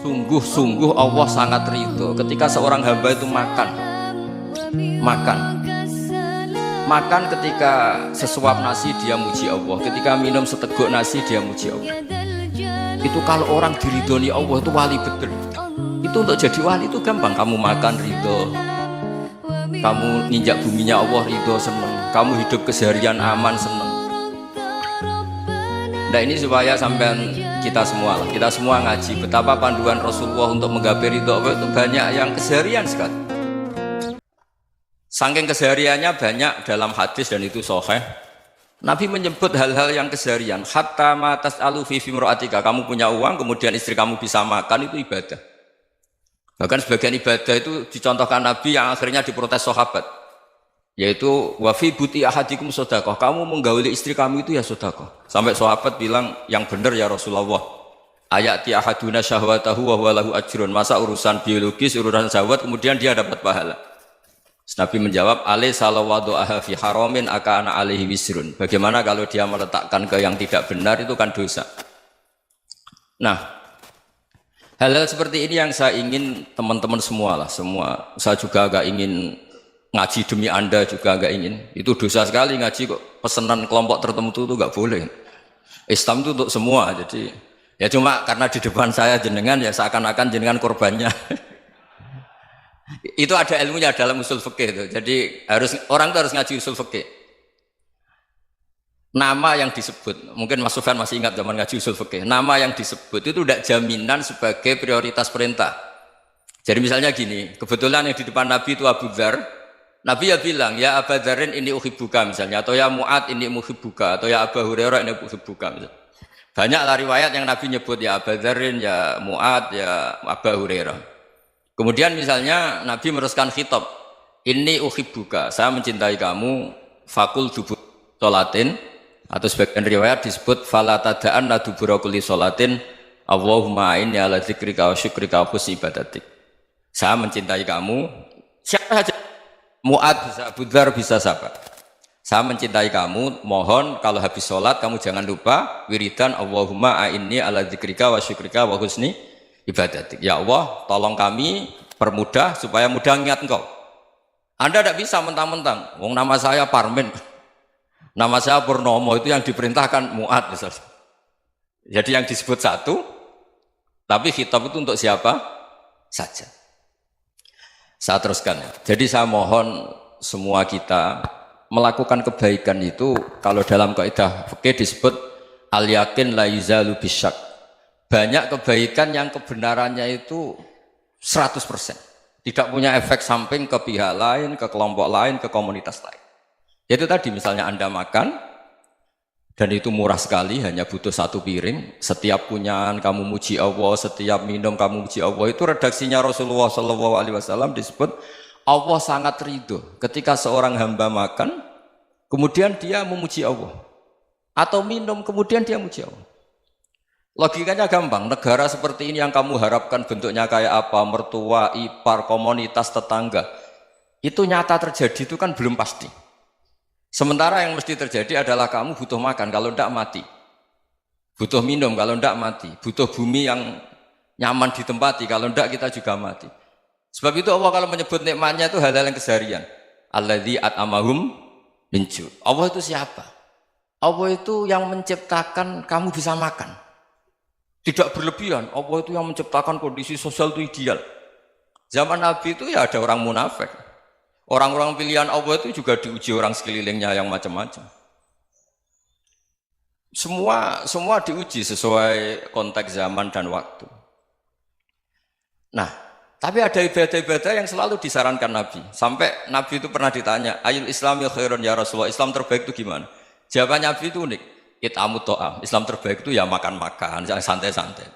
Sungguh-sungguh Allah sangat ridho ketika seorang hamba itu makan, makan, makan ketika sesuap nasi dia muji Allah, ketika minum seteguk nasi dia muji Allah. Itu kalau orang diridhoni Allah itu wali betul. Itu untuk jadi wali itu gampang. Kamu makan ridho, kamu ninjak buminya Allah ridho seneng, kamu hidup keseharian aman seneng. Nah ini supaya sampean kita semua ngaji betapa panduan Rasulullah untuk menggapai ridho Allah itu banyak yang keseharian sekali. Saking kesehariannya banyak dalam hadis dan itu sahih. Nabi menyebut hal-hal yang keseharian. Hatta ma tas'alu fi fimra'atika, kamu punya uang kemudian istri kamu bisa makan, itu ibadah. Bahkan sebagian ibadah itu dicontohkan Nabi yang akhirnya diprotes sahabat, yaitu wa fi buti ahadikum sedekah, kamu menggauli istri kamu itu ya sedekah. Sampai sahabat bilang, yang benar ya Rasulullah, ayati ahaduna syahwatahu wa huwa lahu ajrun, masa urusan biologis, urusan syahwat kemudian dia dapat pahala. Nabi menjawab, alaysa law wada'aha fi haramin akana alaihi wisrun. Bagaimana kalau dia meletakkan ke yang tidak benar, itu kan dosa. Nah, hal-hal seperti ini yang saya ingin teman-teman semua lah, semua. Saya juga agak ingin ngaji demi Anda, juga agak ingin. Itu dosa sekali ngaji kok pesanan kelompok tertentu itu enggak boleh. Islam itu untuk semua. Jadi ya cuma karena di depan saya jenengan ya seakan-akan jenengan korbannya. Itu ada ilmunya dalam usul fikih itu. Jadi orang itu harus ngaji usul fikih. Nama yang disebut, mungkin Mas Sufyan masih ingat zaman ngaji usul fikih. Nama yang disebut itu tidak jaminan sebagai prioritas perintah. Jadi misalnya gini, kebetulan yang di depan Nabi itu Abu Dzar. Nabi ya bilang, ya Abu Dzarin ini uhibbuka misalnya, atau ya Mu'ad ini uhibbuka, atau ya Abu Hurairah ini uhibbuka misalnya. Banyaklah riwayat yang Nabi nyebut ya Abu Dzarin, ya Mu'ad, ya Abu Hurairah. Kemudian misalnya Nabi meneruskan khitab, ini uhibbuka, saya mencintai kamu, fakul dubur sholatin, atau sebagian riwayat disebut fala tada'anna dubura kulli sholatin Allahumma inni ala dzikrika wa syukrika wa husni ibadatik. Saya mencintai kamu, siapa saja, Mu'ad bisa, Abu Dzar bisa siapa. Saya mencintai kamu, mohon kalau habis sholat kamu jangan lupa wiridan Allahumma inni ala dzikrika wa syukrika wa husni ibadatik. Ya Allah, tolong kami permudah supaya mudah ingat engkau. Anda tidak bisa mentang-mentang, wong nama saya Parmin, nama saya Purnomo, itu yang diperintahkan Mu'ad misalnya. Jadi yang disebut satu, tapi khitab itu untuk siapa saja. Saya teruskan. Jadi saya mohon semua kita melakukan kebaikan itu, kalau dalam kaidah fikih disebut al yakin la yuzalu bisyak. Banyak kebaikan yang kebenarannya itu 100%. Tidak punya efek samping ke pihak lain, ke kelompok lain, ke komunitas lain. Itu tadi misalnya Anda makan, dan itu murah sekali, hanya butuh satu piring. Setiap punyaan kamu muji Allah, setiap minum kamu muji Allah. Itu redaksinya Rasulullah SAW disebut, Allah sangat ridho ketika seorang hamba makan, kemudian dia memuji Allah. Atau minum, kemudian dia muji Allah. Logikanya gampang, negara seperti ini yang kamu harapkan bentuknya kayak apa, mertua, ipar, komunitas, tetangga, itu nyata terjadi itu kan belum pasti. Sementara yang mesti terjadi adalah kamu butuh makan, kalau tidak mati. Butuh minum, kalau tidak mati. Butuh bumi yang nyaman ditempati, kalau tidak kita juga mati. Sebab itu Allah kalau menyebut nikmatnya itu hal-hal yang keseharian. Alladzi at'amahum min ju'. Allah itu siapa? Allah itu yang menciptakan kamu bisa makan. Tidak berlebihan, Allah itu yang menciptakan kondisi sosial itu ideal. Zaman Nabi itu ya ada orang munafik. Orang-orang pilihan Allah itu juga diuji orang sekelilingnya yang macam-macam. Semua diuji sesuai konteks zaman dan waktu. Nah, tapi ada ibadah-ibadah yang selalu disarankan Nabi. Sampai Nabi itu pernah ditanya, ayul islami khairun ya Rasulullah, Islam terbaik itu gimana? Jawaban Nabi itu unik. It'amut to'am, Islam terbaik itu ya makan-makan, yang santai-santai.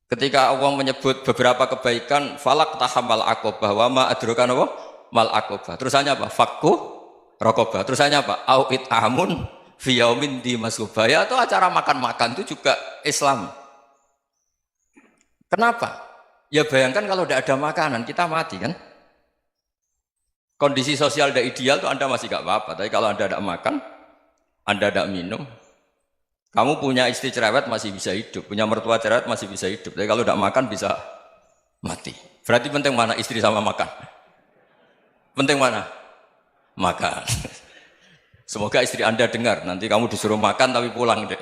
Ketika Allah menyebut beberapa kebaikan, falak tahamal aqobah, wa ma adrokan apa? Mal aqobah. Terusannya apa? Fakku rokobah. Terusannya apa? Au it'amun fiyaumin di masubah. Ya itu acara makan-makan itu juga Islam. Kenapa? Ya bayangkan kalau tidak ada makanan, kita mati kan? Kondisi sosial tidak ideal itu Anda masih gak apa-apa, tapi kalau Anda tidak makan, Anda tidak minum, Kamu punya istri cerewet masih bisa hidup, punya mertua cerewet masih bisa hidup. Tapi kalau tidak makan bisa mati. Berarti penting mana istri sama makan? Penting mana? Makan. Semoga istri Anda dengar, nanti kamu disuruh makan tapi pulang deh.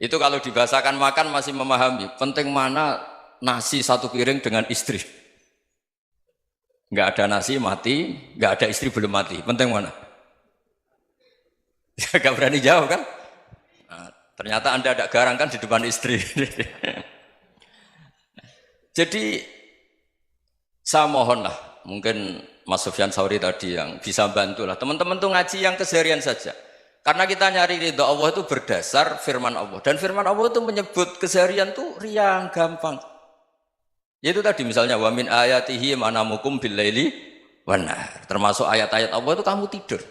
Itu kalau dibahasakan makan masih memahami. Penting mana nasi satu piring dengan istri. Nggak ada nasi mati, nggak ada istri belum mati. Penting mana? Gak berani jawab kan? Nah, ternyata Anda ada garang kan di depan istri. Jadi saya mohonlah, mungkin Mas Sufyan Sauri tadi yang bisa bantulah. Teman-teman tuh ngaji yang keseharian saja. Karena kita nyari ridha Allah itu berdasar firman Allah. Dan firman Allah itu menyebut keseharian tuh riang, gampang. Yaitu tadi misalnya wa min ayatihi manamukum bil laili wan nahar. Termasuk ayat-ayat Allah itu kamu tidur.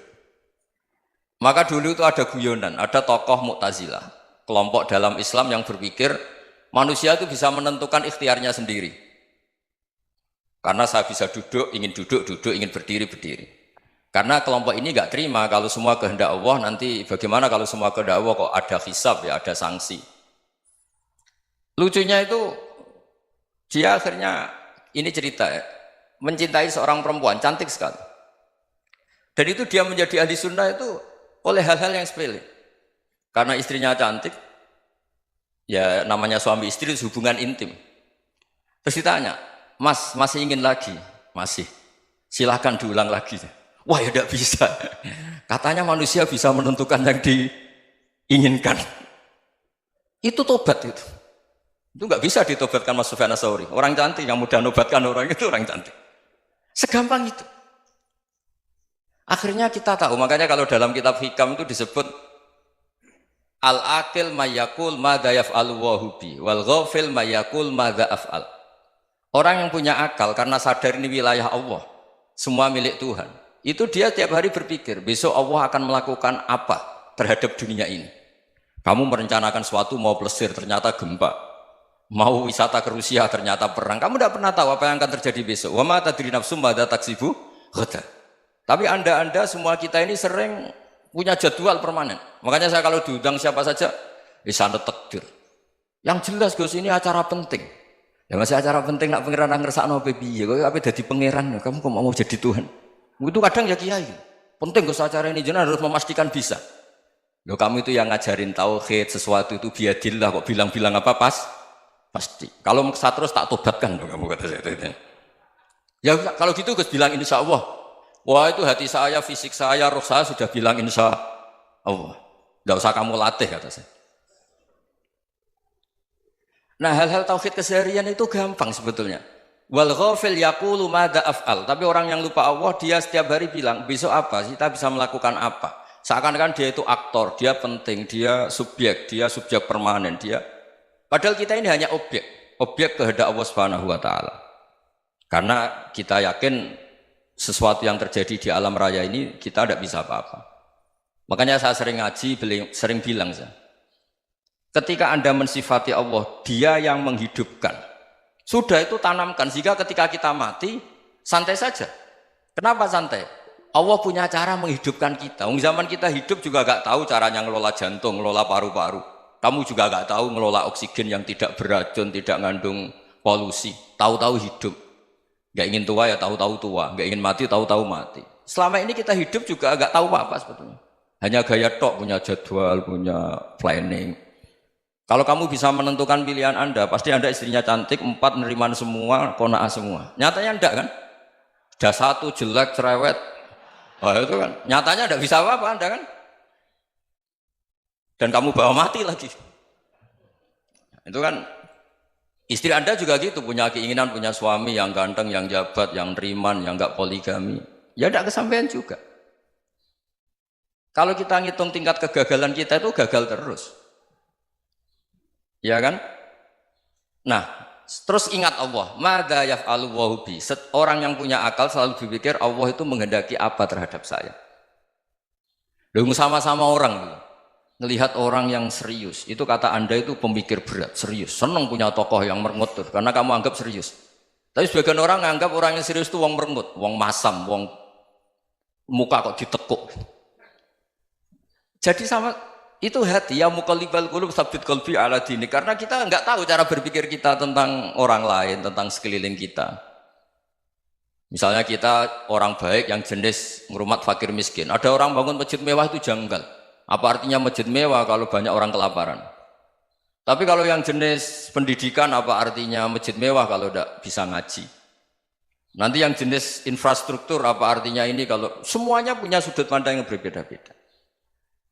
Maka dulu itu ada guyonan, ada tokoh Mu'tazilah, kelompok dalam Islam yang berpikir manusia itu bisa menentukan ikhtiarnya sendiri. Karena saya bisa duduk, ingin berdiri, berdiri. Karena kelompok ini nggak terima kalau semua kehendak Allah, nanti bagaimana kalau semua kehendak Allah kok ada hisab ya, ada sanksi. Lucunya itu dia akhirnya, ini cerita ya, mencintai seorang perempuan, cantik sekali. Dan itu dia menjadi ahli sunnah itu oleh hal-hal yang sepele. Karena istrinya cantik, ya namanya suami istri itu hubungan intim. Terus ditanya, Mas, masih ingin lagi? Masih. Silahkan diulang lagi. Wah ya tidak bisa. Katanya manusia bisa menentukan yang diinginkan. Itu tobat itu. Itu nggak bisa ditobatkan Mas Sufyan Ats-Tsauri. Orang cantik yang mudah nobatkan orang itu orang cantik. Segampang itu. Akhirnya kita tahu, makanya kalau dalam kitab Hikam itu disebut al-aqil mayyakul madza yaf'alu wa hubi wal ghafil mayyakul madza af'al. Orang yang punya akal karena sadar ini wilayah Allah, semua milik Tuhan. Itu dia tiap hari berpikir, besok Allah akan melakukan apa terhadap dunia ini. Kamu merencanakan suatu mau plesir, ternyata gempa. Mau wisata ke Rusia, ternyata perang. Kamu tidak pernah tahu apa yang akan terjadi besok. Wa ma tadri nafsum madza taksibu ghadan. Tapi anda semua kita ini sering punya jadwal permanen. Makanya saya kalau diundang siapa saja, sanad takdir. Yang jelas Gus ini acara penting. Ya masih acara penting nak pangeran ngersakno piye? Kok ape dadi pangeran? Kamu kok mau jadi Tuhan? Itu kadang ya kiai. Penting Gus acara ini jenengan harus memastikan bisa. Loh kamu itu yang ngajarin tauhid, sesuatu itu biadillah kok bilang-bilang apa pasti. Kalau maksa terus tak tobatkan loh kamu kata saya. Ya kalau gitu Gus bilang insya Allah. Wah itu hati saya, fisik saya, roh saya sudah bilang insya Allah. Tidak usah kamu latih kata saya. Nah hal-hal tauhid keseharian itu gampang sebetulnya. Wal ghafil yaqulu madza af'al. Tapi orang yang lupa Allah dia setiap hari bilang besok apa? Kita bisa melakukan apa? Seakan-akan dia itu aktor, dia penting, dia subjek permanen, dia. Padahal kita ini hanya objek kehendak Allah Subhanahu wa taala. Karena kita yakin sesuatu yang terjadi di alam raya ini kita tidak bisa apa-apa. Makanya saya sering ngaji, sering bilang saya, ketika Anda mensifati Allah, Dia yang menghidupkan. Sudah itu tanamkan sehingga ketika kita mati santai saja. Kenapa santai? Allah punya cara menghidupkan kita. Zaman kita hidup juga gak tahu caranya ngelola jantung, ngelola paru-paru. Kamu juga gak tahu ngelola oksigen yang tidak beracun, tidak mengandung polusi. Tahu-tahu hidup. Gak ingin tua ya tahu-tahu tua, gak ingin mati tahu-tahu mati. Selama ini kita hidup juga gak tahu apa-apa sebetulnya. Hanya gaya tok, punya jadwal, punya planning. Kalau kamu bisa menentukan pilihan Anda, pasti Anda istrinya cantik, 4 neriman semua, kona'ah semua. Nyatanya enggak kan? Ada 1 jelek, cerewet. Oh itu kan, nyatanya enggak bisa apa-apa Anda kan? Dan kamu bawa mati lagi. Itu kan, istri Anda juga gitu, punya keinginan, punya suami yang ganteng, yang jabat, yang neriman, yang enggak poligami. Ya enggak kesampaian juga. Kalau kita ngitung tingkat kegagalan kita itu gagal terus. Ya kan? Nah, terus ingat Allah, madza yaf'alu wa bi. Orang yang punya akal selalu berpikir Allah itu menghendaki apa terhadap saya. Lalu sama-sama orang melihat orang yang serius, itu kata Anda itu pemikir berat, serius, senang punya tokoh yang merengut tuh, karena kamu anggap serius. Tapi sebagian orang menganggap orang yang serius itu wong merengut, wong masam, wong muka kok ditekuk. Jadi sama Itu hati ya muqallibal qulub tsabbit qalbi ala dini, karena kita nggak tahu cara berpikir kita tentang orang lain, tentang sekeliling kita. Misalnya kita orang baik yang jenis ngurmat fakir miskin, ada orang bangun masjid mewah itu janggal. Apa artinya masjid mewah kalau banyak orang kelaparan? Tapi kalau yang jenis pendidikan, apa artinya masjid mewah kalau tidak bisa ngaji? Nanti yang jenis infrastruktur, apa artinya ini kalau semuanya punya sudut pandang yang berbeda-beda.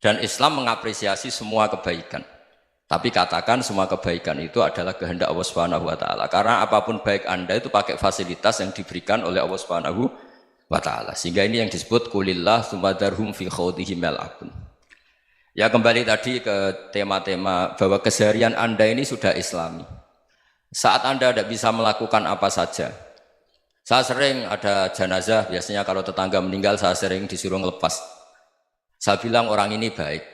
Dan Islam mengapresiasi semua kebaikan. Tapi katakan semua kebaikan itu adalah kehendak Allah Subhanahu wa taala. Karena apapun baik Anda itu pakai fasilitas yang diberikan oleh Allah Subhanahu wa taala. Sehingga ini yang disebut qulillah tsumadarhum fi khawdihim yal'abun. Ya kembali tadi ke tema-tema bahwa keseharian Anda ini sudah Islami. Saat Anda tidak bisa melakukan apa saja. Saya sering ada jenazah, biasanya kalau tetangga meninggal saya sering disuruh ngelepas. Saya bilang orang ini baik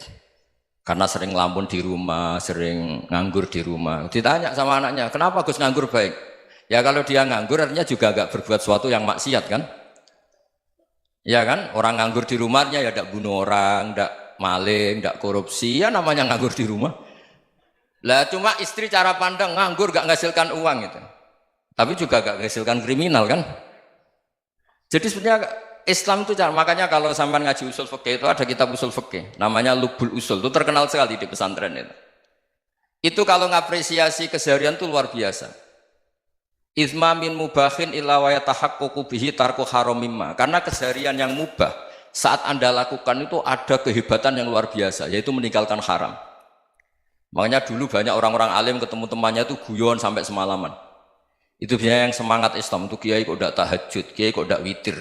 karena sering ngelamun di rumah, sering nganggur di rumah. Ditanya sama anaknya, kenapa Gus nganggur baik? Ya kalau dia nganggur artinya juga agak berbuat sesuatu yang maksiat kan? Ya kan? Orang nganggur di rumahnya ya tidak bunuh orang, tidak maling, tidak korupsi, ya namanya nganggur di rumah. Lah cuma istri cara pandang nganggur gak menghasilkan uang itu. Tapi juga gak menghasilkan kriminal kan? Jadi sebenarnya Islam itu makanya kalau sampai ngaji usul fikih itu ada kitab usul fikih namanya Lubul Usul, itu terkenal sekali di pesantren itu. Itu kalau ngapresiasi keseharian itu luar biasa. Izma min mubahin illa wa yatahaqqaqu bihi tarku haramimma. Karena keseharian yang mubah saat Anda lakukan itu ada kehebatan yang luar biasa, yaitu meninggalkan haram. Makanya dulu banyak orang-orang alim ketemu temannya itu guyon sampai semalaman. Itu biasanya yang semangat Islam itu kiai kok tidak tahajud, kiai kok tidak witir.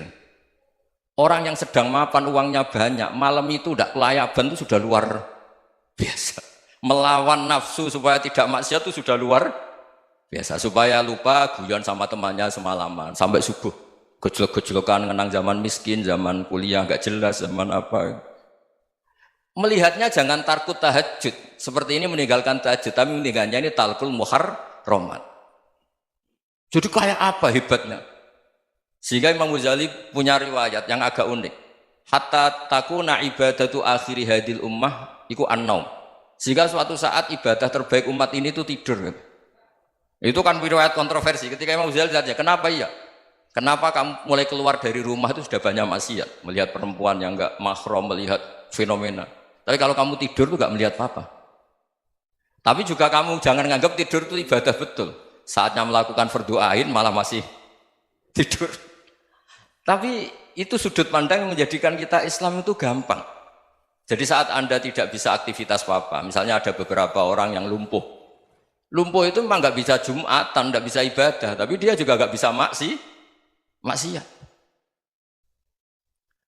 Orang yang sedang mapan uangnya banyak, malam itu tidak kelayaban itu sudah luar biasa. Melawan nafsu supaya tidak maksiat itu sudah luar biasa. Supaya lupa guyon sama temannya semalaman sampai subuh. Gejlok-gejlokan ngenang zaman miskin, zaman kuliah nggak jelas, zaman apa. Melihatnya jangan tarkut tahajud. Seperti ini meninggalkan tahajud, tapi meninggalkannya ini talkul muharramat. Jadi kayak apa hebatnya? Sehingga Imam Ghazali punya riwayat yang agak unik. Hatta takuna ibadatu akhiri hadil ummah iku an-naum. Sehingga suatu saat ibadah terbaik umat ini itu tidur. Itu kan riwayat kontroversi. Ketika Imam Ghazali tanya, kenapa iya? Kenapa kamu mulai keluar dari rumah itu sudah banyak maksiat? Melihat perempuan yang enggak mahram, melihat fenomena. Tapi kalau kamu tidur itu enggak melihat apa-apa. Tapi juga kamu jangan menganggap tidur itu ibadah betul. Saatnya melakukan fardu ain malah masih tidur. Tapi itu sudut pandang yang menjadikan kita Islam itu gampang. Jadi saat Anda tidak bisa aktivitas apa-apa, misalnya ada beberapa orang yang lumpuh. Lumpuh itu memang nggak bisa Jumatan, nggak bisa ibadah, tapi dia juga nggak bisa maksiat.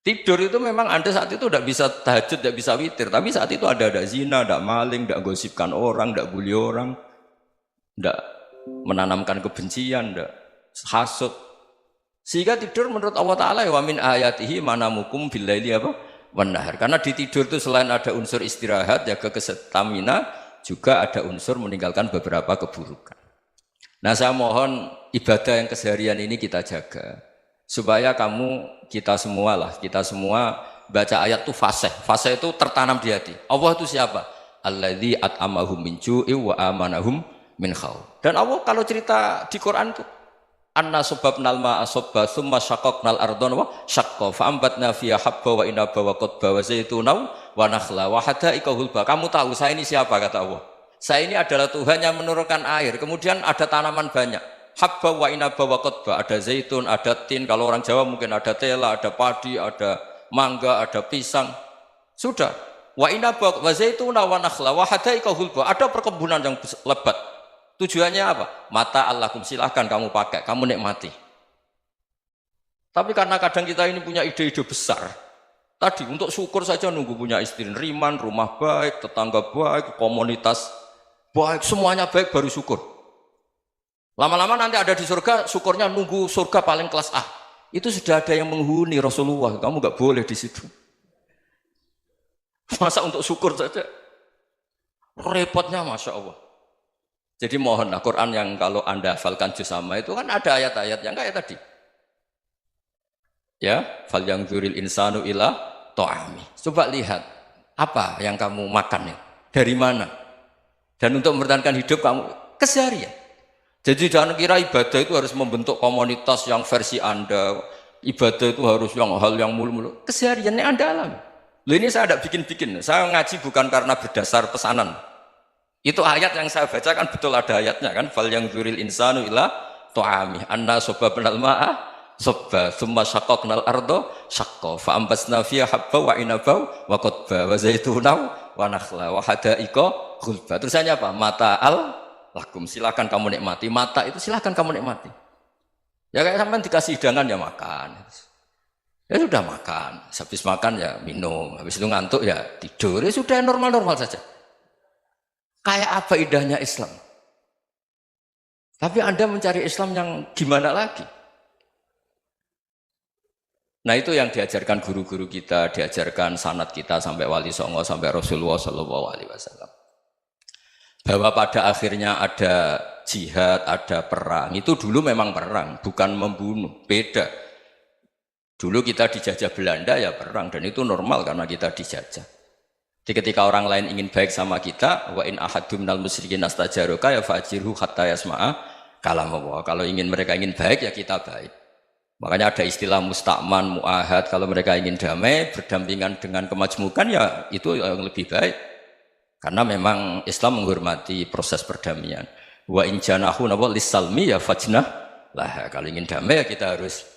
Tidur itu memang Anda saat itu tidak bisa tahajud, tidak bisa witir, tapi saat itu ada zina, ada maling, tidak gosipkan orang, tidak bully orang, tidak menanamkan kebencian, tidak hasud. Sehingga tidur menurut Allah Ta'ala wa min ayatihi manamukum billaili apa? Wan-nahar. Karena di tidur itu selain ada unsur istirahat, jaga kestamina, juga ada unsur meninggalkan beberapa keburukan. Nah saya mohon ibadah yang keseharian ini kita jaga. Supaya kita semua baca ayat itu fasih. Fasih itu tertanam di hati. Allah itu siapa? Alladzi at'amahum min ju'i wa amanahum min khauf. Dan Allah kalau cerita di Quran itu anna subabnal ma'a subba summa syaqaqnal ardon wa syaqqa fa'ambatna fiha habba wa inaba wa qadba wa zaituna wa nakhla wa hadaika hulba. Kamu tahu saya ini siapa, kata Allah. Saya ini adalah Tuhan yang menurunkan air, kemudian ada tanaman banyak. Habba wa inaba wa qadba, ada zaitun, ada tin, kalau orang Jawa mungkin ada tela, ada padi, ada mangga, ada pisang. Sudah. Wa inaba wa zaituna wa nakhla wa hadaika hulba. Ada perkebunan yang lebat. Tujuannya apa? Mata Allahkum, silahkan kamu pakai, kamu nikmati. Tapi karena kadang kita ini punya ide-ide besar. Tadi untuk syukur saja nunggu punya istri riman, rumah baik, tetangga baik, komunitas baik, semuanya baik baru syukur. Lama-lama nanti ada di surga, syukurnya nunggu surga paling kelas A. Itu sudah ada yang menghuni Rasulullah, kamu nggak boleh di situ. Masa untuk syukur saja? Repotnya Masya Allah. Jadi mohonlah Quran yang kalau Anda hafalkan juz sama itu kan ada ayat-ayat yang kayak tadi. Ya, fal yang dzuril insanu ila ta'ami. Coba lihat. Apa yang kamu makan ya? Dari mana? Dan untuk mempertahankan hidup kamu keseharian. Jadi jangan kira ibadah itu harus membentuk komunitas yang versi Anda. Ibadah itu harus yang hal yang mulu-mulu. Kesehariannya Anda alami. Loh ini saya tidak bikin-bikin. Saya ngaji bukan karena berdasar pesanan. Itu ayat yang saya bacakan betul ada ayatnya kan. Fal yang dzuril insanu ila tu'ami anna sababnal ma'a sabba thumma syaqqaqnal ardo syaqqa fa ambasna fiha habba wa inaba wa qadba wa zaituna wa nakhla wa hada'iqa ghulba. Terusannya apa? Mata'al lakum, silakan kamu nikmati. Mata itu silakan kamu nikmati. Ya kayak sampean dikasih hidangan ya makan. Ya sudah makan, habis makan ya minum, habis itu ngantuk ya tidur. Ya sudah normal-normal saja. Kayak apa indahnya Islam? Tapi Anda mencari Islam yang gimana lagi? Nah itu yang diajarkan guru-guru kita, diajarkan sanad kita sampai Wali Songo, sampai Rasulullah SAW. Bahwa pada akhirnya ada jihad, ada perang. Itu dulu memang perang, bukan membunuh, beda. Dulu kita dijajah Belanda ya perang, dan itu normal karena kita dijajah. Jadi ketika orang lain ingin baik sama kita, wa in ahadum minal musyrikin astajaruka ya fa'jirhu hatta yasma'a kalam Allah. Kalau mereka ingin baik ya kita baik. Makanya ada istilah musta'man, mu'ahad. Kalau mereka ingin damai, berdampingan dengan kemajmukan ya itu yang lebih baik. Karena memang Islam menghormati proses perdamaian. Wa in janahu lis-salmi ya fajnah lah. Kalau ingin damai ya kita harus